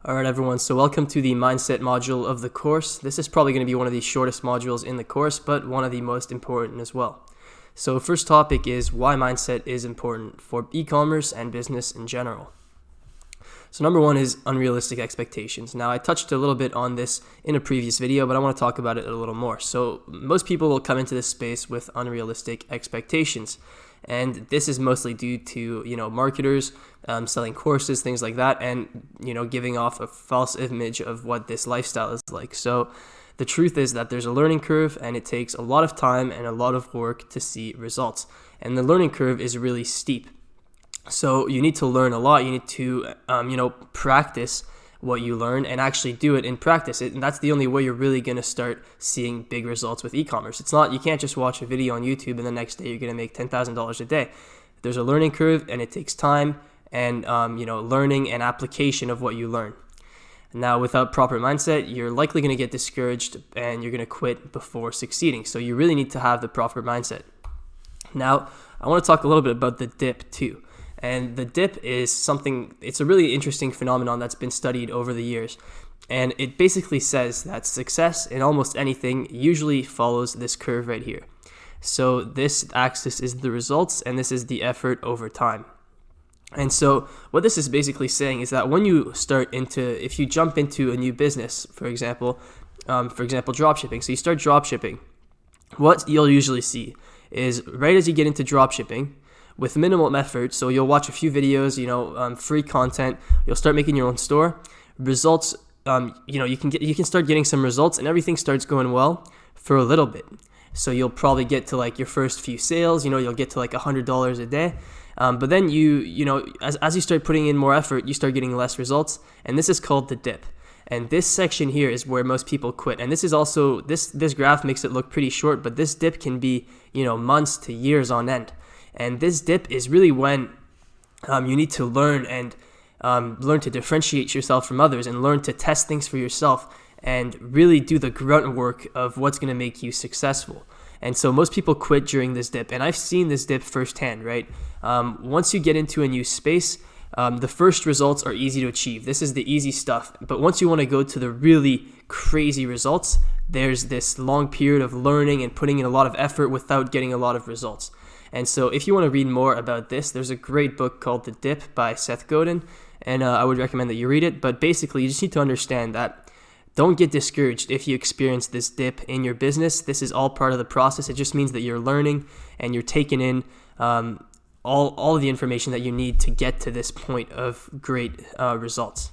Alright everyone, so welcome to the mindset module of the course. This is probably going to be one of the shortest modules in the course, but one of the most important as well. So first topic is why mindset is important for e-commerce and business in general. So number one is unrealistic expectations. Now I touched a little bit on this in a previous video, but I want to talk about it a little more. So most people will come into this space with unrealistic expectations. And this is mostly due to, marketers selling courses, things like that, and, giving off a false image of what this lifestyle is like. So the truth is that there's a learning curve and it takes a lot of time and a lot of work to see results. And the learning curve is really steep. So you need to learn a lot. You need to, practice what you learn and actually do it in practice. And that's the only way you're really going to start seeing big results with e-commerce. It's not, you can't just watch a video on YouTube and the next day you're going to make $10,000 a day. There's a learning curve and it takes time and, learning and application of what you learn. Now, without proper mindset, you're likely going to get discouraged and you're going to quit before succeeding. So you really need to have the proper mindset. Now, I want to talk a little bit about the dip too. And the dip is something, it's a really interesting phenomenon that's been studied over the years. And it basically says that success in almost anything usually follows this curve right here. So this axis is the results and this is the effort over time. And so what this is basically saying is that when you if you jump into a new business, for example, dropshipping. So you start dropshipping, what you'll usually see is right as you get into dropshipping, with minimal effort, so you'll watch a few videos, free content, you'll start making your own store, results, you can start getting some results and everything starts going well for a little bit. So you'll probably get to like your first few sales, you'll get to like $100 a day. But then as you start putting in more effort, you start getting less results. And this is called the dip. And this section here is where most people quit. And this is also, this graph makes it look pretty short, but this dip can be, months to years on end. And this dip is really when you need to learn and learn to differentiate yourself from others and learn to test things for yourself and really do the grunt work of what's going to make you successful. And so most people quit during this dip. And I've seen this dip firsthand, right? Once you get into a new space, the first results are easy to achieve. This is the easy stuff. But once you want to go to the really crazy results, there's this long period of learning and putting in a lot of effort without getting a lot of results. And so if you want to read more about this, there's a great book called The Dip by Seth Godin, and I would recommend that you read it. But basically, you just need to understand that don't get discouraged if you experience this dip in your business. This is all part of the process. It just means that you're learning and you're taking in all of the information that you need to get to this point of great results.